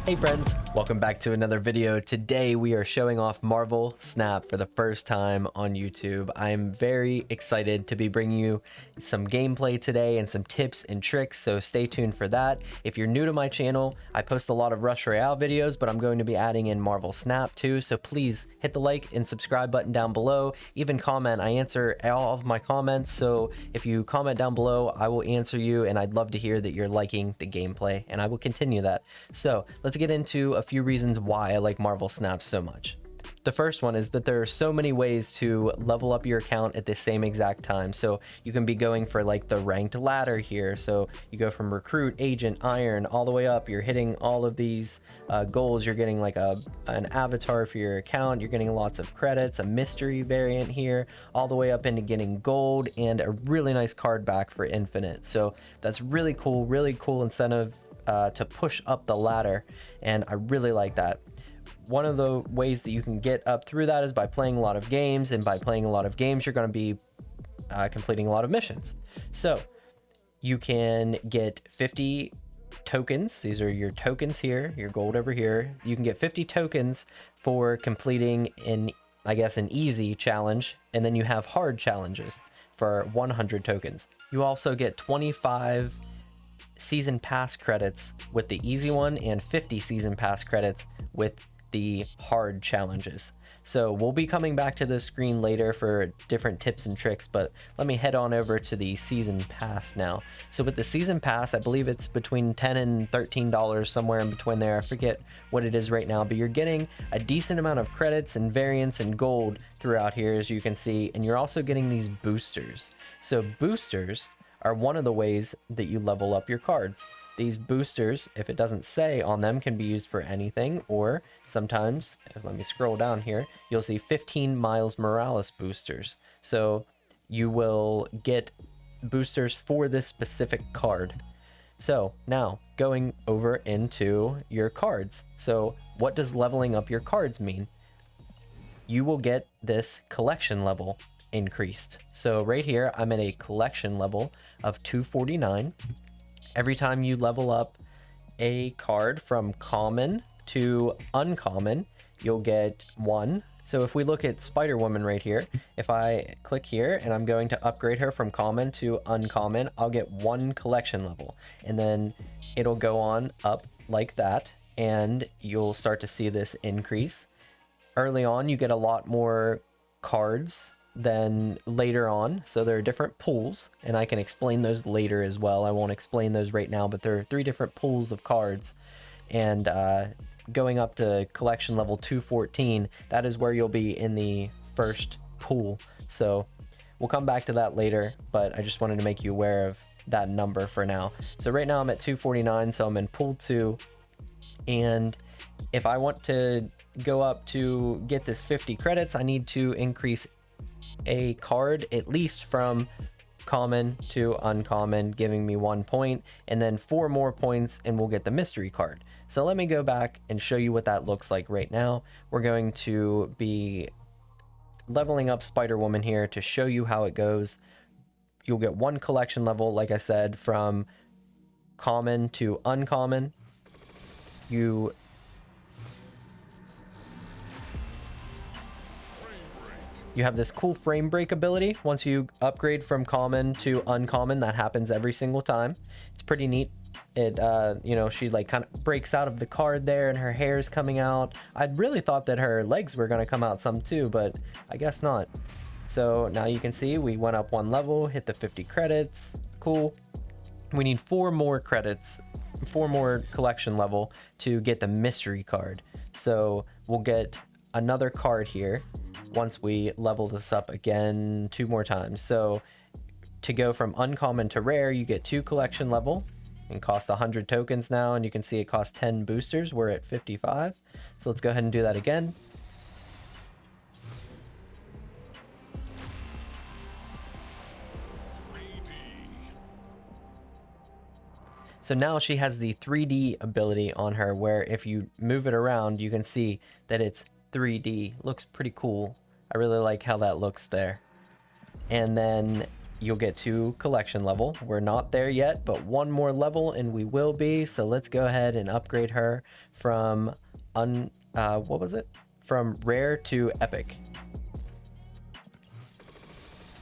Hey friends, welcome back to another video. Today we are showing off Marvel Snap for the first time on YouTube. I'm very excited to be bringing you some gameplay today and some tips and tricks, so stay tuned for that. If you're new to my channel, I post a lot of Rush Royale videos, but I'm going to be adding in Marvel Snap too, so please hit the like and subscribe button down below. Even comment, I answer all of my comments, so if you comment down below, I will answer you, and I'd love to hear that you're liking the gameplay, and I will continue that. So let's get into a few reasons why I like Marvel Snap so much. The first one is that there are so many ways to level up your account at the same exact time. So you can be going for like the ranked ladder here. So you go from recruit, agent, iron, all the way up. You're hitting all of these goals. You're getting like an avatar for your account. You're getting lots of credits, a mystery variant here, all the way up into getting gold and a really nice card back for infinite. So that's really cool incentive to push up the ladder, and I really like that. One of the ways that you can get up through that is by playing a lot of games, and by playing a lot of games you're going to be completing a lot of missions. So you can get 50 tokens. These are your tokens here, your gold over here. You can get 50 tokens for completing an easy challenge, and then you have hard challenges for 100 tokens. You also get 25 season pass credits with the easy one and 50 season pass credits with the hard challenges. So we'll be coming back to this screen later for different tips and tricks, but let me head on over to the season pass now. So with the season pass, I believe it's between $10 and $13, somewhere in between there. I forget what it is right now, but you're getting a decent amount of credits and variants and gold throughout here, as you can see, and you're also getting these boosters. So boosters are one of the ways that you level up your cards. These boosters, if it doesn't say on them, can be used for anything, or sometimes, let me scroll down here, you'll see 15 Miles Morales boosters. So you will get boosters for this specific card. So now going over into your cards. So what does leveling up your cards mean? You will get this collection level increased. So right here I'm at a collection level of 249. Every time you level up a card from common to uncommon, you'll get one. So if we look at Spider-Woman right here, if I click here and I'm going to upgrade her from common to uncommon, I'll get one collection level, and then it'll go on up like that, and you'll start to see this increase. Early on you get a lot more cards than later on, so there are different pools, and I can explain those later as well. I won't explain those right now, but there are 3 different pools of cards, and going up to collection level 214, that is where you'll be in the first pool. So we'll come back to that later, but I just wanted to make you aware of that number for now. So right now I'm at 249, so I'm in pool 2, and if I want to go up to get this 50 credits, I need to increase a card at least from common to uncommon, giving me 1 point, and then 4 more points and we'll get the mystery card. So let me go back and show you what that looks like right now. We're going to be leveling up Spider-Woman here to show you how it goes. You'll get 1 collection level, like I said, from common to uncommon. You have this cool frame break ability. Once you upgrade from common to uncommon, that happens every single time. It's pretty neat. It you know, she like kind of breaks out of the card there and her hair's coming out. I really thought that her legs were going to come out some too, but I guess not. So now you can see we went up 1 level, hit the 50 credits. Cool. We need 4 more credits, 4 more collection level to get the mystery card. So we'll get another card here once we level this up again 2 more times. So to go from uncommon to rare, you get 2 collection level and cost 100 tokens now, and you can see it costs 10 boosters. We're at 55. So let's go ahead and do that again. So now she has the 3D ability on her, where if you move it around, you can see that it's 3D. Looks pretty cool. I really like how that looks there. And then you'll get to collection level. We're not there yet, but one more level and we will be. So let's go ahead and upgrade her from what was it? From rare to epic.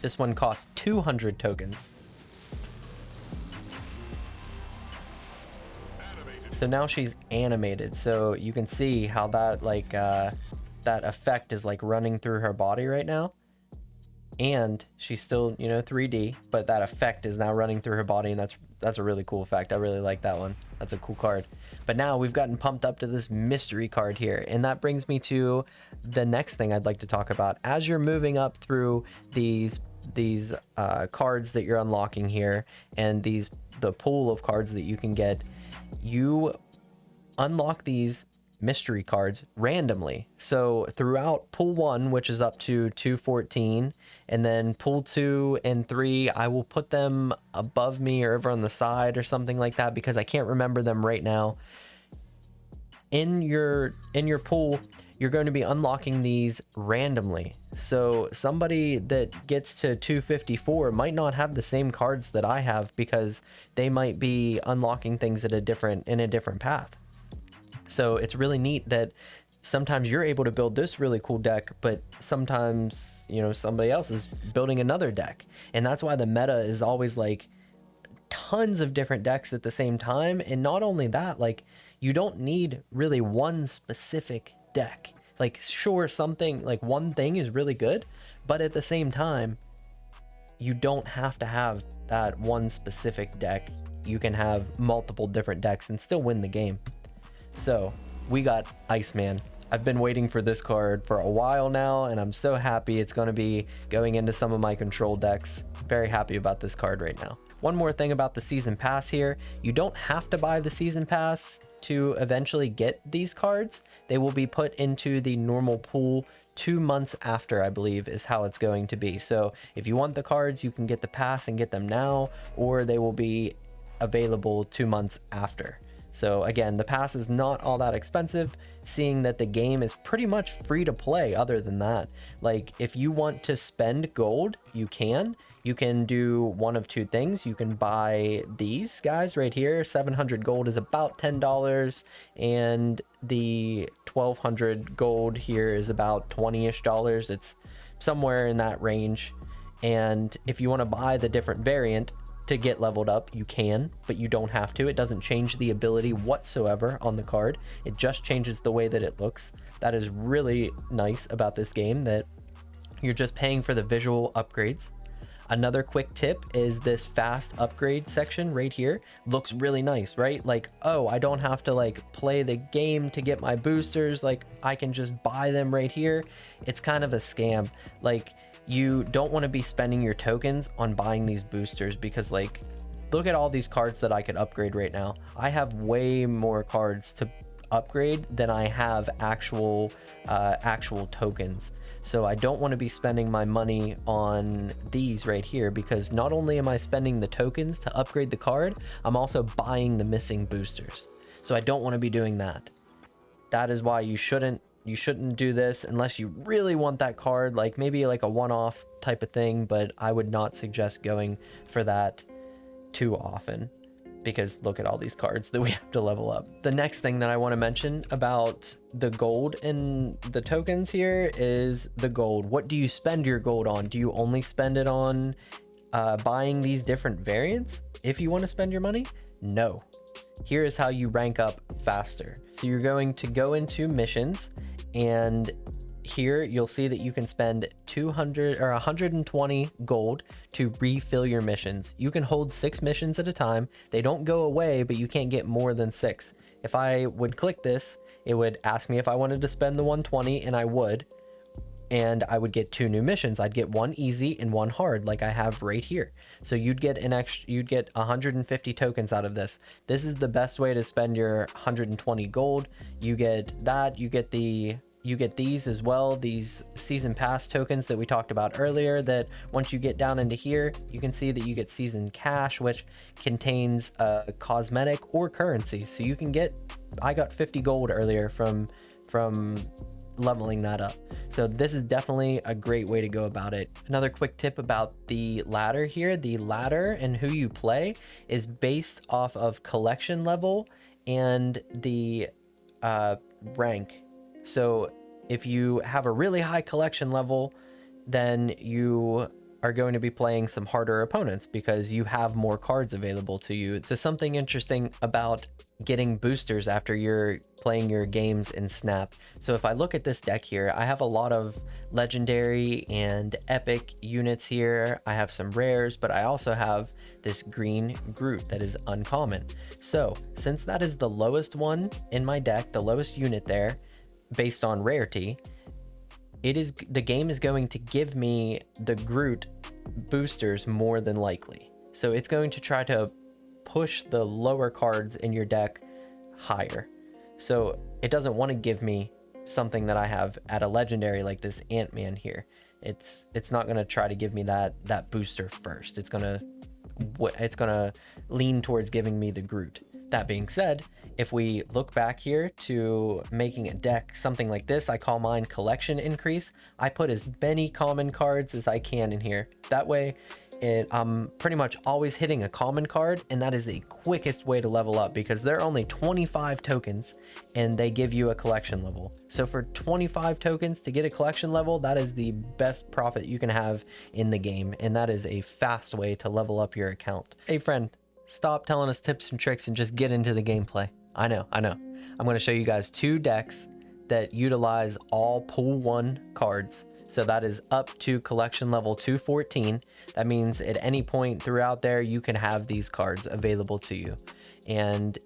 This one costs 200 tokens. So now she's animated, so you can see how that like that effect is like running through her body right now. And she's still, you know, 3D, but that effect is now running through her body, and that's a really cool effect. I really like that one. That's a cool card. But now we've gotten pumped up to this mystery card here, and that brings me to the next thing I'd like to talk about. As you're moving up through these cards that you're unlocking here, and the pool of cards that you can get, you unlock these mystery cards randomly. So throughout pool 1, which is up to 214, and then pool 2 and 3, I will put them above me or over on the side or something like that because I can't remember them right now. In your pool, you're going to be unlocking these randomly. So somebody that gets to 254 might not have the same cards that I have because they might be unlocking things in a different path. So it's really neat that sometimes you're able to build this really cool deck, but sometimes, you know, somebody else is building another deck. And that's why the meta is always like tons of different decks at the same time. And not only that, like, you don't need really one specific deck. Like, sure, something like one thing is really good, but at the same time, you don't have to have that one specific deck. You can have multiple different decks and still win the game. So we got Iceman. I've been waiting for this card for a while now, and I'm so happy it's going to be going into some of my control decks. Very happy about this card right now. One more thing about the season pass here. You don't have to buy the season pass to eventually get these cards. They will be put into the normal pool 2 months after, I believe, is how it's going to be. So if you want the cards, you can get the pass and get them now, or they will be available 2 months after. So again, the pass is not all that expensive, seeing that the game is pretty much free to play other than that. Like, if you want to spend gold, you can. You can do one of two things. You can buy these guys right here. 700 gold is about $10, and the 1200 gold here is about $20-ish. It's somewhere in that range. And if you want to buy the different variant to get leveled up, you can, but you don't have to. It doesn't change the ability whatsoever on the card. It just changes the way that it looks. That is really nice about this game, that you're just paying for the visual upgrades. Another quick tip is this fast upgrade section right here looks really nice, right? Like, oh, I don't have to like play the game to get my boosters. Like, I can just buy them right here. It's kind of a scam. Like, you don't want to be spending your tokens on buying these boosters because, like, look at all these cards that I could upgrade right now. I have way more cards to upgrade than I have actual tokens. So I don't want to be spending my money on these right here, because not only am I spending the tokens to upgrade the card, I'm also buying the missing boosters. So I don't want to be doing that. That is why you shouldn't do this unless you really want that card, like maybe like a one-off type of thing, but I would not suggest going for that too often, because look at all these cards that we have to level up. The next thing that I want to mention about the gold and the tokens here is the gold. What do you spend your gold on? Do you only spend it on buying these different variants if you want to spend your money? No. Here is how you rank up faster. So you're going to go into missions, and here you'll see that you can spend 200 or 120 gold to refill your missions. You can hold 6 missions at a time. They don't go away, but you can't get more than 6. If I would click this, it would ask me if I wanted to spend the 120, and I would get 2 new missions. I'd get one easy and one hard, like I have right here. So you'd get 150 tokens out of this. This is the best way to spend your 120 gold. You get that, you get these as well, these season pass tokens that we talked about earlier, that once you get down into here, you can see that you get season cash, which contains cosmetic or currency. So you can get, I got 50 gold earlier from leveling that up. So this is definitely a great way to go about it. Another quick tip about the ladder here, the ladder and who you play is based off of collection level and the rank. So if you have a really high collection level, then you are going to be playing some harder opponents because you have more cards available to you. So something interesting about getting boosters after you're playing your games in Snap. So if I look at this deck here, I have a lot of legendary and epic units here. I have some rares, but I also have this green Groot that is uncommon. So since that is the lowest one in my deck, the lowest unit there based on rarity, the game is going to give me the Groot boosters more than likely. So it's going to try to push the lower cards in your deck higher. So it doesn't want to give me something that I have at a legendary like this Ant-Man here. It's not going to try to give me that booster first. It's going to lean towards giving me the Groot. That being said, if we look back here to making a deck something like this, I call mine collection increase. I put as many common cards as I can in here. That way I'm pretty much always hitting a common card, and that is the quickest way to level up because they're only 25 tokens and they give you a collection level. So for 25 tokens to get a collection level, that is the best profit you can have in the game, and that is a fast way to level up your account. Hey friend, stop telling us tips and tricks and just get into the gameplay. I know. I'm going to show you guys 2 decks that utilize all pool 1 cards. So that is up to collection level 214. That means at any point throughout there, you can have these cards available to you. And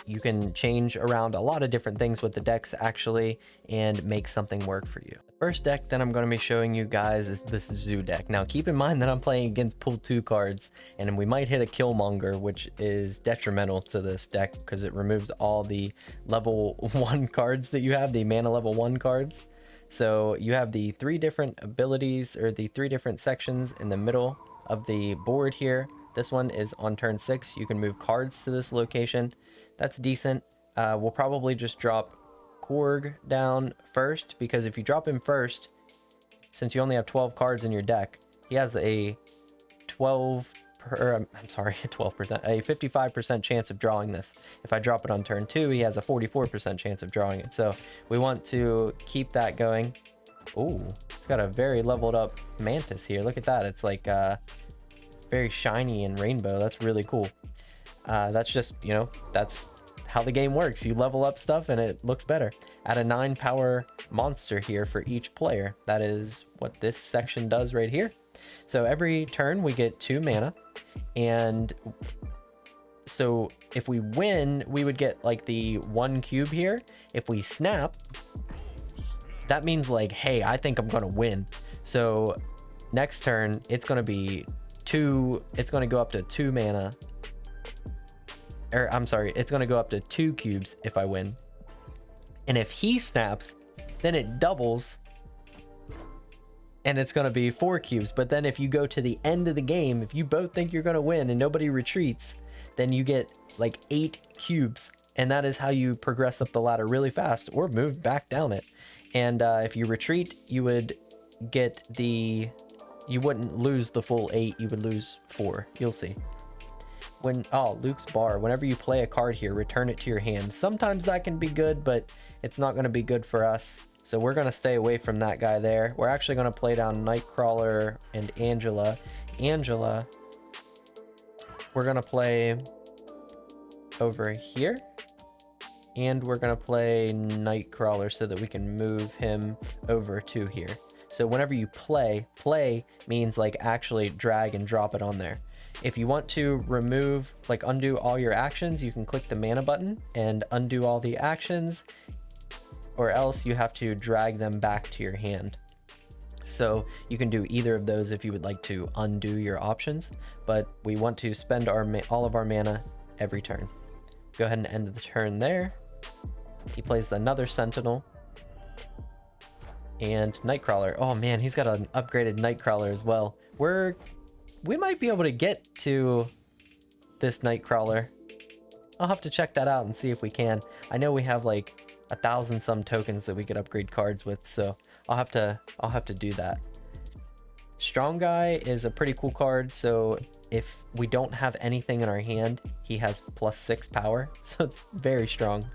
you can change around a lot of different things with the decks actually and make something work for you. The first deck that I'm going to be showing you guys is this Zoo deck. Now keep in mind that I'm playing against pool 2 cards, and we might hit a Killmonger, which is detrimental to this deck because it removes all the level 1 cards that you have, the mana level 1 cards. So you have the 3 different abilities, or the 3 different sections in the middle of the board here. This one is on turn 6. You can move cards to this location. That's decent. We'll probably just drop Korg down first, because if you drop him first, since you only have 12 cards in your deck, he has a 55% chance of drawing this. If I drop it on turn 2, he has a 44% chance of drawing it. So we want to keep that going. Oh, it's got a very leveled up Mantis here. Look at that. It's like very shiny and rainbow. That's really cool. That's just, that's how the game works. You level up stuff and it looks better. Add a 9 power monster here for each player. That is what this section does right here. So every turn we get 2 mana, and so if we win, we would get like the 1 cube here. If we snap, that means like, hey, I think I'm gonna win. So next turn it's gonna be 2, it's gonna go up to 2 mana, or I'm sorry, it's gonna go up to 2 cubes if I win. And if he snaps, then it doubles and it's going to be 4 cubes. But then if you go to the end of the game, if you both think you're going to win and nobody retreats, then you get like 8 cubes. And that is how you progress up the ladder really fast, or move back down it. And if you retreat, you would get you wouldn't lose the full 8, you would lose 4. You'll see. Luke's Bar. Whenever you play a card here, return it to your hand. Sometimes that can be good, but it's not going to be good for us. So we're going to stay away from that guy there. We're actually going to play down Nightcrawler and Angela. Angela, we're going to play over here. And we're going to play Nightcrawler so that we can move him over to here. So whenever you play means like actually drag and drop it on there. If you want to remove, like undo all your actions, you can click the mana button and undo all the actions, or else you have to drag them back to your hand. So you can do either of those if you would like to undo your options, but we want to spend all of our mana every turn. Go ahead and end the turn there. He plays another Sentinel and Nightcrawler. Oh man, he's got an upgraded Nightcrawler as well. We might be able to get to this Nightcrawler. I'll have to check that out and see if we can. I know we have like 1,000 some tokens that we could upgrade cards with, so I'll have to do that. Strong Guy is a pretty cool card, so if we don't have anything in our hand, he has +6 power, so it's very strong.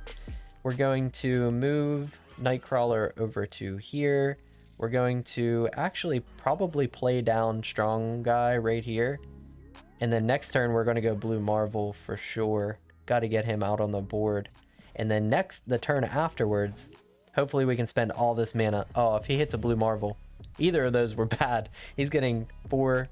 We're going to move Nightcrawler over to here. We're going to actually probably play down Strong Guy right here. And then next turn, we're going to go Blue Marvel for sure. Got to get him out on the board. And then the turn afterwards, hopefully we can spend all this mana. Oh, if he hits a Blue Marvel, either of those were bad. He's getting 4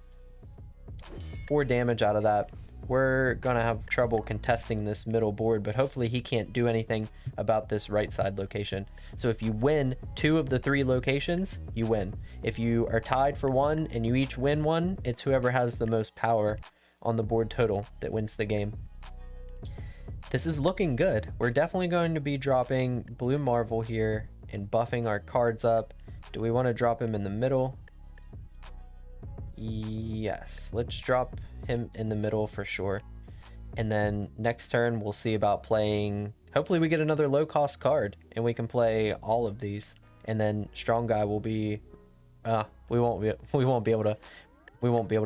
damage out of that. We're gonna have trouble contesting this middle board, but hopefully he can't do anything about this right side location. So if you win 2 of the 3 locations, you win. If you are tied for 1 and you each win 1, it's whoever has the most power on the board total that wins the game. This is looking good. We're definitely going to be dropping Blue Marvel here and buffing our cards up. Do we want to drop him in the middle? Yes, let's drop him in the middle for sure. And then next turn we'll see about playing, hopefully we get another low cost card and we can play all of these. And then Strong Guy will be we won't be able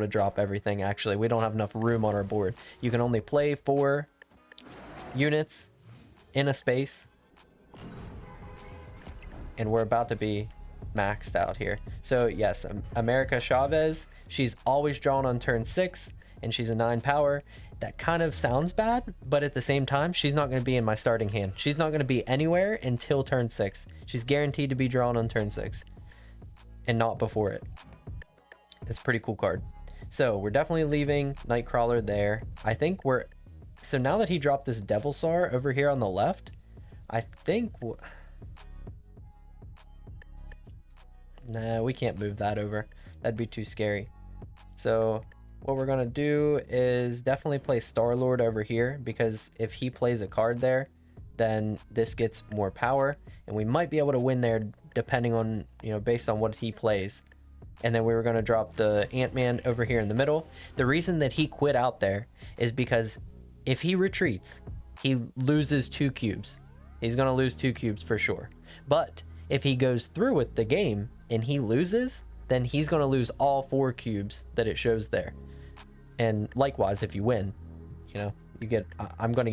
to drop everything. Actually, we don't have enough room on our board. You can only play 4 units in a space, and we're about to be maxed out here. So yes, America Chavez, she's always drawn on turn 6 and she's a 9 power. That kind of sounds bad, but at the same time, she's not going to be in my starting hand. She's not going to be anywhere until turn 6. She's guaranteed to be drawn on turn 6 and not before it. It's a pretty cool card. So we're definitely leaving Nightcrawler there. I think so now that he dropped this Devilsaur over here on the left, I think nah, we can't move that over. That'd be too scary. So what we're gonna do is definitely play Star-Lord over here, because if he plays a card there, then this gets more power, and we might be able to win there depending on, based on what he plays. And then we were gonna drop the Ant-Man over here in the middle. The reason that he quit out there is because if he retreats, he loses 2 cubes. He's gonna lose 2 cubes for sure. But if he goes through with the game and he loses, then he's going to lose all 4 cubes that it shows there. And likewise, if you win, you get, I'm going to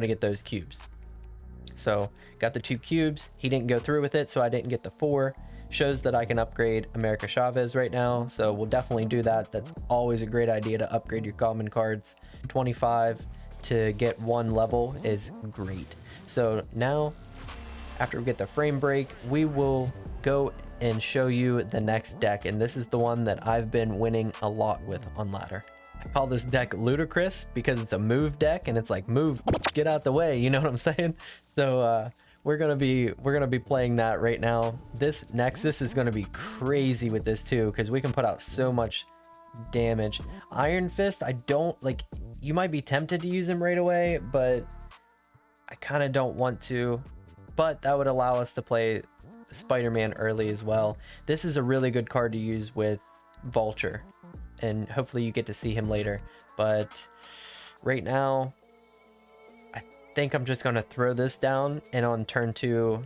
get those cubes. So got the 2 cubes. He didn't go through with it, so I didn't get the 4. Shows that I can upgrade America Chavez right now, so we'll definitely do that. That's always a great idea to upgrade your common cards. 25 to get 1 level is great. So now, after we get the frame break, we will go and show you the next deck, and this is the one that I've been winning a lot with on ladder. I call this deck Ludicrous because it's a move deck, and it's like, move, get out the way, you know what I'm saying? So we're gonna be playing that right now. This is gonna be crazy with this too, because we can put out so much damage. Iron Fist, I don't like. You might be tempted to use him right away, but I kind of don't want to. But that would allow us to play Spider-Man early as well. This is a really good card to use with Vulture, and hopefully you get to see him later. But right now, I think I'm just going to throw this down, and on turn 2,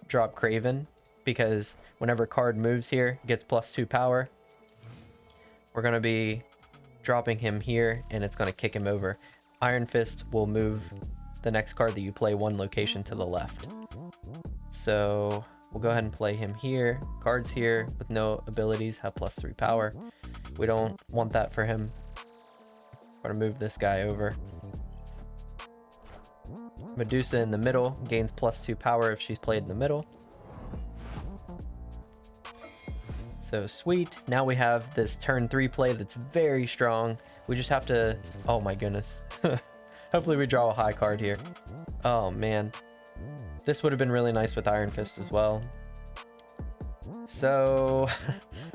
drop Kraven, because whenever card moves here, gets +2 power. We're going to be dropping him here, and it's going to kick him over. Iron Fist will move the next card that you play 1 location to the left. So we'll go ahead and play him here. Cards here with no abilities have +3 power. We don't want that for him. We're gonna move this guy over. Medusa in the middle gains +2 power if she's played in the middle. So sweet. Now we have this turn 3 play that's very strong. We just have to, oh my goodness. Hopefully we draw a high card here. Oh man. This would have been really nice with Iron Fist as well. So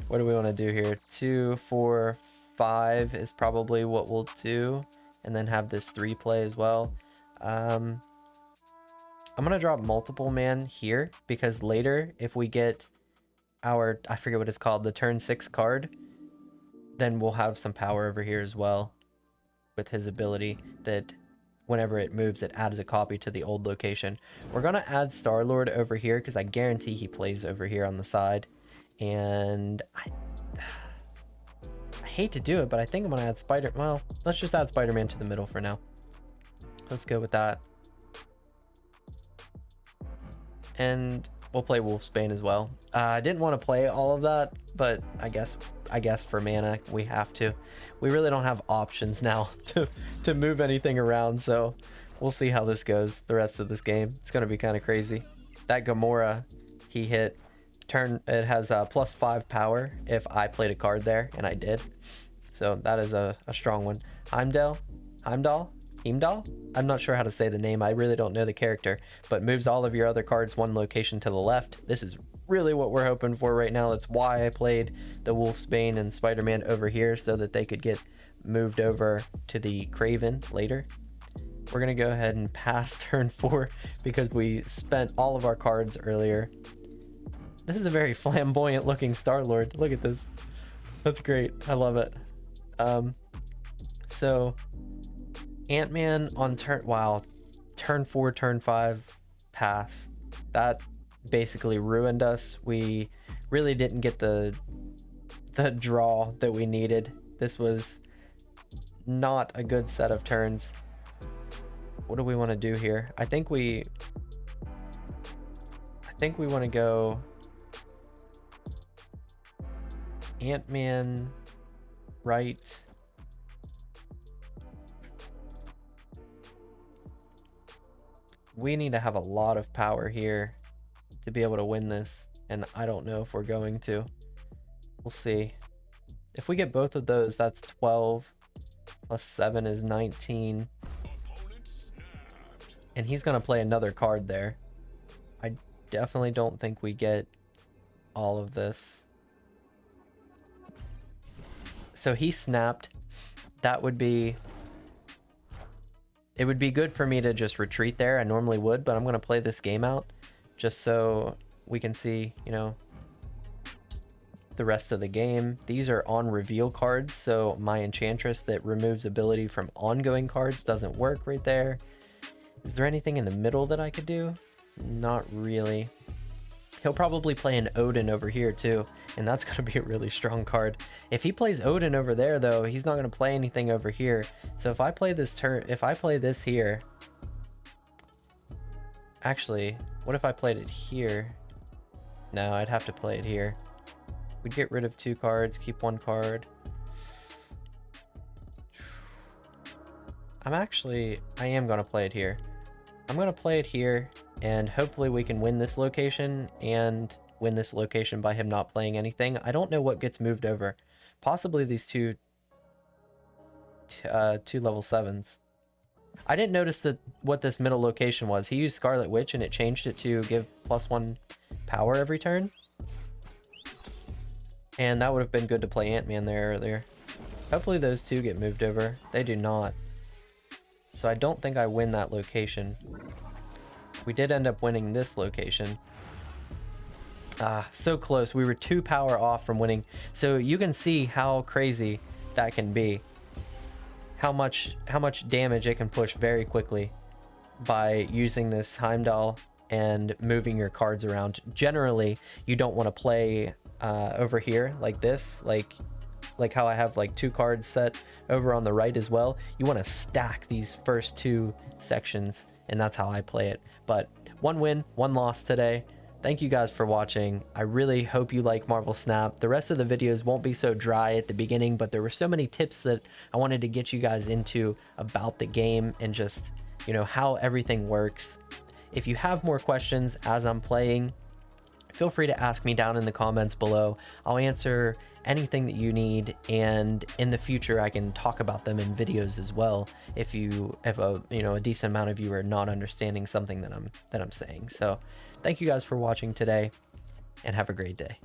what do we want to do here? 2, 4, 5 is probably what we'll do. And then have this 3 play as well. I'm going to drop multiple man here, because later if we get our, I forget what it's called, the turn 6 card, then we'll have some power over here as well with his ability that whenever it moves, it adds a copy to the old location. We're gonna add Star-Lord over here because I guarantee he plays over here on the side. And I hate to do it, but I think I'm gonna add well, let's just add Spider-Man to the middle for now. Let's go with that. And we'll play Wolfsbane as well. I didn't want to play all of that, but I guess for mana we have to. We really don't have options now to move anything around, so we'll see how this goes the rest of this game. It's gonna be kind of crazy. That Gamora he hit it has +5 power if I played a card there, and I did. So that is a strong one. Heimdall? I'm not sure how to say the name. I really don't know the character, but moves all of your other cards one location to the left. This is really what we're hoping for right now. That's why I played the Wolfsbane and Spider-Man over here, so that they could get moved over to the Kraven later. We're gonna go ahead and pass turn 4 because we spent all of our cards earlier. This is a very flamboyant looking Star-Lord. Look at this. That's great. I love it. So Ant-Man on turn 4, turn 5 pass. That basically ruined us. We really didn't get the draw that we needed. This was not a good set of turns. What do we want to do here? I think we want to go Ant-Man right. We need to have a lot of power here to be able to win this, and I don't know if we're going to. We'll see. If we get both of those, that's 12 plus 7 is 19, and he's gonna play another card there. I definitely don't think we get all of this. So he snapped. That would be, it would be good for me to just retreat there. I normally would, but I'm going to play this game out just so we can see, you know, the rest of the game. These are on reveal cards, so my Enchantress that removes ability from ongoing cards doesn't work right there. Is there anything in the middle that I could do? Not really. He'll probably play an Odin over here too, and that's going to be a really strong card. If he plays Odin over there though, he's not going to play anything over here. So if I play this here, actually, what if I played it here? No, I'd have to play it here. We'd get rid of 2 cards, keep 1 card. I am going to play it here. I'm going to play it here, and hopefully we can win this location and win this location by him not playing anything. I don't know what gets moved over. Possibly these two level 7s. I didn't notice what this middle location was. He used Scarlet Witch and it changed it to give +1 power every turn. And that would have been good to play Ant-Man there earlier. Hopefully those 2 get moved over. They do not. So I don't think I win that location. We did end up winning this location. So close. We were 2 power off from winning. So you can see how crazy that can be. How much damage it can push very quickly by using this Heimdall and moving your cards around. Generally, you don't want to play over here like this, like how I have like 2 cards set over on the right as well. You want to stack these first 2 sections, and that's how I play it. But 1 win, 1 loss today. Thank you guys for watching. I really hope you like Marvel Snap. The rest of the videos won't be so dry at the beginning, but there were so many tips that I wanted to get you guys into about the game and just, you know, how everything works. If you have more questions as I'm playing, feel free to ask me down in the comments below. I'll answer anything that you need, and in the future I can talk about them in videos as well if a decent amount of you are not understanding something that I'm saying. So thank you guys for watching today, and have a great day.